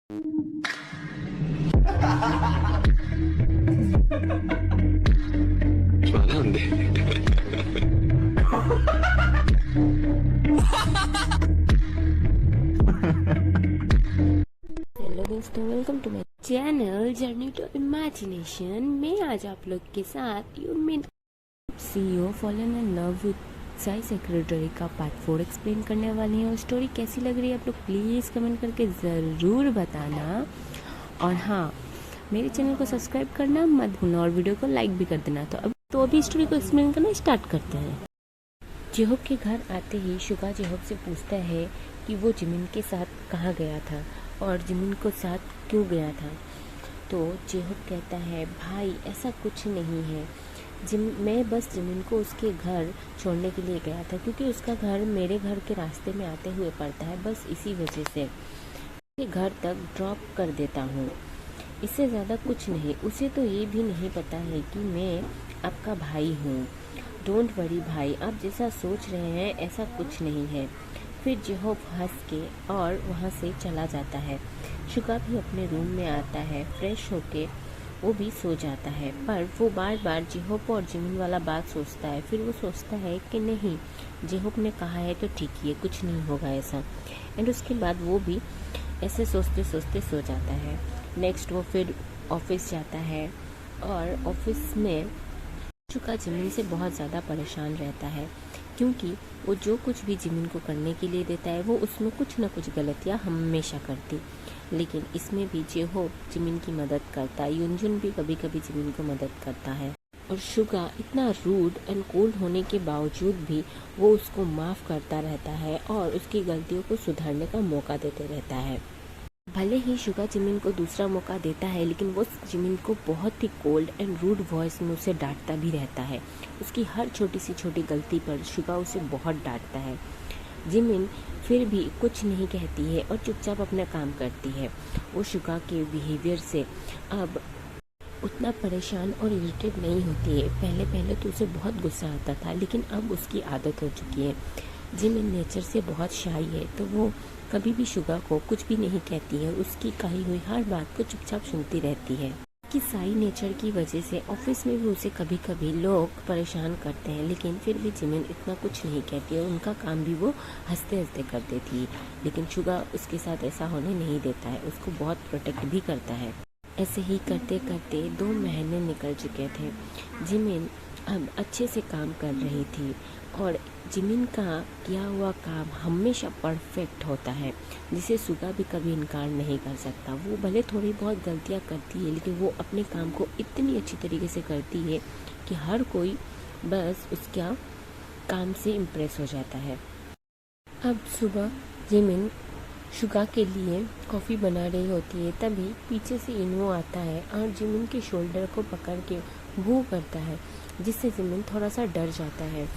Hello दोस्तों, welcome to my channel journey to imagination. मैं आज आप लोग के साथ you mean CEO fallen in love with shy secretary का पार्ट 4 एक्सप्लेन करने वाली हूँ। स्टोरी कैसी लग रही है आप लोग प्लीज़ कमेंट करके ज़रूर बताना। और हाँ, मेरे चैनल को सब्सक्राइब करना मत भूलना और वीडियो को लाइक भी कर देना। तो अभी स्टोरी को एक्सप्लेन करना स्टार्ट करते हैं। जेहोब के घर आते ही शुगा जेहोब से पूछता है कि वो जिमिन के साथ कहाँ गया था और जिमिन को साथ क्यों गया था। तो जेहोब कहता है, भाई ऐसा कुछ नहीं है, मैं बस जिमिन को उसके घर छोड़ने के लिए गया था क्योंकि उसका घर मेरे घर के रास्ते में आते हुए पड़ता है, बस इसी वजह से उसके घर तक ड्रॉप कर देता हूँ, इससे ज़्यादा कुछ नहीं। उसे तो ये भी नहीं पता है कि मैं आपका भाई हूँ। डोंट वरी भाई, आप जैसा सोच रहे हैं ऐसा कुछ नहीं है। फिर जेहोब हंस के और वहाँ से चला जाता है। शुगा भी अपने रूम में आता है, फ्रेश होके वो भी सो जाता है, पर वो बार बार जेहोब और जिमिन वाला बात सोचता है। फिर वो सोचता है कि नहीं, जेहोब ने कहा है तो ठीक ही है, कुछ नहीं होगा ऐसा। एंड उसके बाद वो भी ऐसे सोचते सोचते सो जाता है। नेक्स्ट वो फिर ऑफिस जाता है और ऑफिस में शुगा जिमिन से बहुत ज़्यादा परेशान रहता है क्योंकि वो जो कुछ भी जिमिन को करने के लिए देता है वो उसमें कुछ ना कुछ गलतियाँ हमेशा करती। लेकिन इसमें भी जेहोब जिमिन की मदद करता है, युनजुन भी कभी कभी जिमिन को मदद करता है। और शुगा इतना रूड एंड कोल्ड होने के बावजूद भी वो उसको माफ़ करता रहता है और उसकी गलतियों को सुधारने का मौका देते रहता है। भले ही शुगा जिमिन को दूसरा मौका देता है, लेकिन वो जिमिन को बहुत ही कोल्ड एंड रूड वॉइस में उसे डांटता भी रहता है। उसकी हर छोटी सी छोटी गलती पर शुगा उसे बहुत डांटता है। जिमिन फिर भी कुछ नहीं कहती है और चुपचाप अपना काम करती है। वो शुगा के बिहेवियर से अब उतना परेशान और इरिटेट नहीं होती है। पहले पहले तो उसे बहुत गुस्सा आता था, लेकिन अब उसकी आदत हो चुकी है। जिमिन नेचर से बहुत शाई है, तो वो कभी भी शुगा को कुछ भी नहीं कहती है, उसकी कही हुई हर बात को चुपचाप सुनती रहती है। कि साई नेचर की वजह से ऑफिस में भी उसे कभी कभी लोग परेशान करते हैं, लेकिन फिर भी जिमिन इतना कुछ नहीं कहती है, उनका काम भी वो हंसते हंसते कर देती है। लेकिन शुगा उसके साथ ऐसा होने नहीं देता है, उसको बहुत प्रोटेक्ट भी करता है। ऐसे ही करते करते 2 महीने निकल चुके थे। जिमिन अब अच्छे से काम कर रही थी और जिमिन का किया हुआ काम हमेशा परफेक्ट होता है, जिसे शुगा भी कभी इनकार नहीं कर सकता। वो भले थोड़ी बहुत गलतियाँ करती है, लेकिन वो अपने काम को इतनी अच्छी तरीके से करती है कि हर कोई बस उसका काम से इम्प्रेस हो जाता है। अब सुबह जिमिन शुगा के लिए कॉफ़ी बना रही होती है, तभी पीछे से इन्हो आता है और जिमिन के शोल्डर को पकड़ के वो करता है, जिससे जिमिन थोड़ा सा डर जाता है।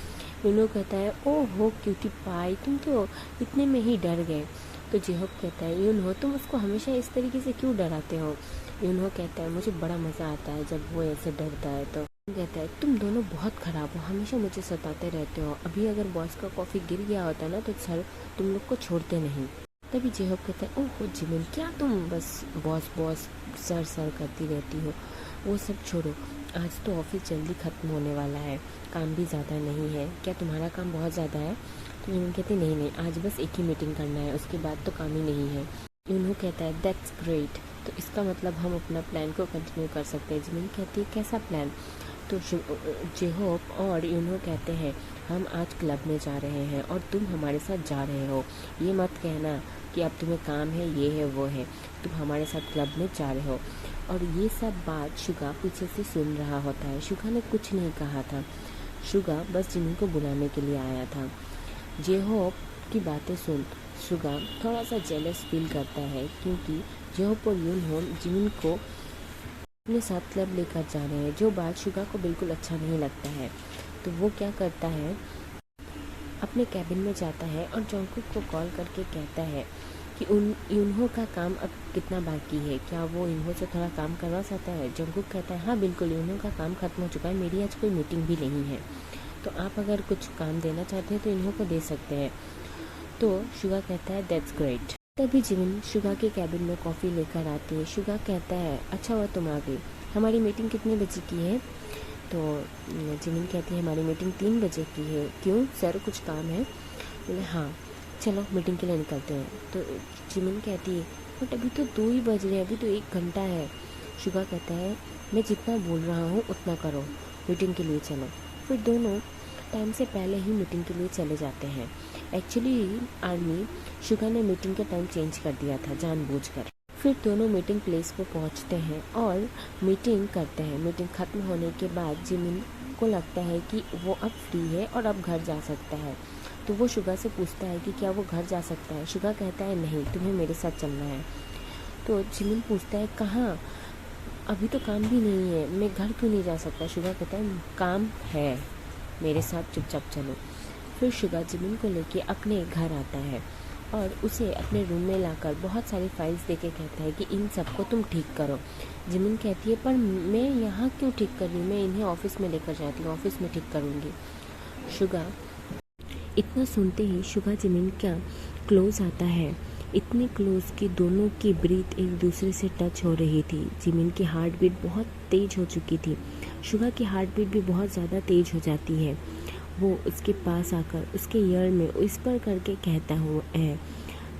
इन्हो कहता है, ओह हो क्यूटी पाई, तुम तो इतने में ही डर गए। तो जेहोब कहता है, इन्हो तुम उसको हमेशा इस तरीके से क्यों डराते हो। इन्हो कहता है, मुझे बड़ा मज़ा आता है जब वो ऐसे डरता है। तो कहता है, तुम दोनों बहुत ख़राब हो, हमेशा मुझे सताते रहते हो। अभी अगर बॉस का कॉफ़ी गिर गया होता ना तो सर तुम लोग को छोड़ते नहीं। तभी जेहोब कहता है, ओह जिमिन, क्या तुम बस बॉस बॉस सर सर करती रहती हो। वो सब छोड़ो, आज तो ऑफिस जल्दी ख़त्म होने वाला है, काम भी ज़्यादा नहीं है, क्या तुम्हारा काम बहुत ज़्यादा है। तो जिमिन कहती नहीं नहीं, आज बस एक ही मीटिंग करना है, उसके बाद तो काम ही नहीं है। यूनहो कहता है, दैट्स ग्रेट, तो इसका मतलब हम अपना प्लान को कंटिन्यू कर सकते हैं। जिमिन कहती है, कैसा प्लान। तो जेहोब और यूनहो कहते हैं, हम आज क्लब में जा रहे हैं और तुम हमारे साथ जा रहे हो। ये मत कहना कि अब तुम्हें काम है, ये है वो है, तुम हमारे साथ क्लब में जा रहे हो। और ये सब बात शुगा पीछे से सुन रहा होता है। शुगा ने कुछ नहीं कहा था, शुगा बस जिमिन को बुलाने के लिए आया था। जेहोब की बातें सुन शुगा थोड़ा सा जेलस फील करता है, क्योंकि जेहोब और यूनहो जिमिन को अपने साथ क्लब लेकर जा रहे हैं, जो बात शुगा को बिल्कुल अच्छा नहीं लगता है। तो वो क्या करता है, अपने कैबिन में जाता है और जंगकुक को कॉल करके कहता है कि यूनहो का काम अब कितना बाकी है, क्या वो यूनहो से थोड़ा काम करवा सकता है। जंगकुक कहता है, हाँ बिल्कुल, यूनहो का काम खत्म हो चुका है, मेरी आज कोई मीटिंग भी नहीं है, तो आप अगर कुछ काम देना चाहते हैं तो यूनहो को दे सकते हैं। तो शुगा कहता है, दैट्स ग्रेट। तभी जिमिन शुगा के कैबिन में कॉफ़ी लेकर आती है। शुगा कहता है, अच्छा हुआ तुम आ गई, हमारी मीटिंग कितने बजे की है? तो जिमिन कहती है, हमारी मीटिंग 3 बजे की है। क्यों सर, कुछ काम है? बोले हाँ, चलो मीटिंग के लिए निकलते हैं। तो जिमिन कहती है, बट अभी तो 2 ही बज रहे हैं, अभी तो 1 घंटा है। शुगा कहता है, मैं जितना बोल रहा हूँ उतना करो, मीटिंग के लिए चलो। फिर दोनों टाइम से पहले ही मीटिंग के लिए चले जाते हैं। एक्चुअली आर्मी शुगा ने मीटिंग का टाइम चेंज कर दिया था जानबूझकर। फिर दोनों मीटिंग प्लेस पर पहुंचते हैं और मीटिंग करते हैं। मीटिंग ख़त्म होने के बाद जिमिन को लगता है कि वो अब फ्री है और अब घर जा सकता है। तो वो शुगा से पूछता है कि क्या वो घर जा सकता है। शुगा कहता है, नहीं, तुम्हें मेरे साथ चलना है। तो जिमिन पूछता है, कहाँ? अभी तो काम भी नहीं है, मैं घर क्यों नहीं जा सकता? शुगा कहता है, काम है, मेरे साथ चुपचाप चलो। फिर शुगा जिमिन को लेके अपने घर आता है और उसे अपने रूम में लाकर बहुत सारी फाइल्स देके कहता है कि इन सबको तुम ठीक करो। जिमिन कहती है, पर मैं यहाँ क्यों ठीक कर रही हूँ, मैं इन्हें ऑफिस में लेकर जाती हूँ, ऑफिस में ठीक करूँगी। शुगा इतना सुनते ही शुगा जिमिन का क्लोज आता है, इतने क्लोज कि दोनों की ब्रीथ एक दूसरे से टच हो रही थी। जिमिन की हार्ट बीट बहुत तेज हो चुकी थी। शुगा की हार्ट बीट भी बहुत ज़्यादा तेज हो जाती है। वो उसके पास आकर उसके ईयर में विस्पर करके कहता है,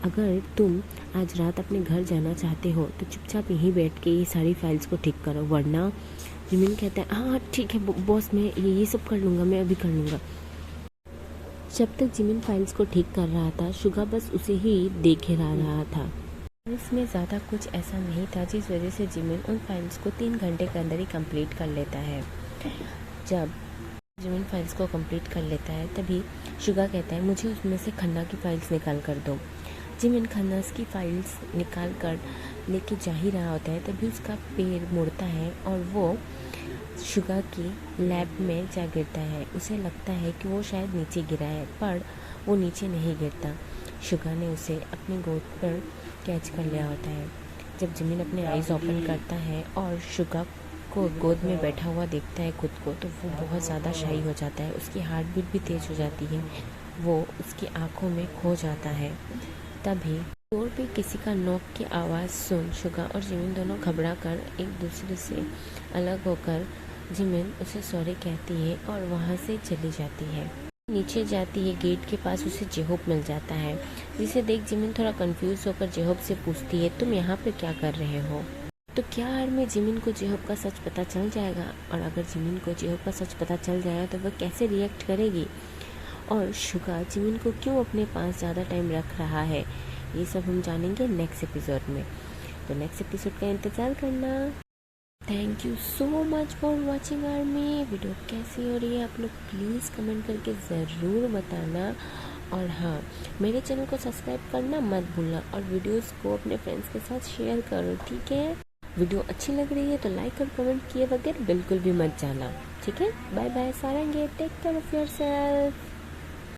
अगर तुम आज रात अपने घर जाना चाहते हो तो चुपचाप यहीं बैठ के ये सारी फाइल्स को ठीक करो, वरना। जिमिन कहता है, हाँ ठीक है बॉस, मैं ये सब कर लूँगा, मैं अभी कर लूँगा। जब तक जिमिन फाइल्स को ठीक कर रहा था, शुगा बस उसे ही देखे रहा था। इसमें ज़्यादा कुछ ऐसा नहीं था जिस वजह से जिमिन उन फाइल्स को 3 घंटे के अंदर ही कंप्लीट कर लेता है। जब जिमिन फाइल्स को कंप्लीट कर लेता है तभी शुगा कहता है, मुझे उसमें से खन्ना की फाइल्स निकाल कर दो। जिमिन खन्ना की फाइल्स निकाल कर लेके जा ही रहा होता है तभी उसका पैर मुड़ता है और वो शुगा की लैब में जा गिरता है। उसे लगता है कि वो शायद नीचे गिरा है, पर वो नीचे नहीं गिरता। शुगा ने उसे अपनी गोद पर कैच कर लिया होता है। जब जिमिन अपने आईज ओपन करता है और शुगा को गोद में बैठा हुआ देखता है खुद को, तो वो बहुत ज़्यादा शाई हो जाता है। उसकी हार्ट बीट भी तेज़ हो जाती है, वो उसकी आंखों में खो जाता है। तभी डोर पे किसी का नॉक की आवाज़ सुन शुगा और जिमिन दोनों घबरा कर एक दूसरे से अलग होकर जिमिन उसे सॉरी कहती है और वहाँ से चली जाती है। नीचे जाती है, गेट के पास उसे जेहोब मिल जाता है, जिसे देख जिमिन थोड़ा कंफ्यूज होकर जेहोब से पूछती है, तुम यहाँ पे क्या कर रहे हो? तो क्या आर्मी जिमिन को जेहोब का सच पता चल जाएगा? और अगर जिमिन को जेहोब का सच पता चल जाएगा तो वह कैसे रिएक्ट करेगी? और शुगा जिमिन को क्यों अपने पास ज़्यादा टाइम रख रहा है, ये सब हम जानेंगे नेक्स्ट एपिसोड में। तो नेक्स्ट एपिसोड का इंतज़ार करना। Thank you so much for watching army. Video कैसी हो रही है आप लोग प्लीज़ कमेंट करके ज़रूर बताना। और हाँ, मेरे चैनल को सब्सक्राइब करना मत भूलना और वीडियोस को अपने फ्रेंड्स के साथ शेयर करो, ठीक है? वीडियो अच्छी लग रही है तो लाइक और कमेंट किए बगैर बिल्कुल भी मत जाना, ठीक है? Bye bye Sarange, take care of yourself.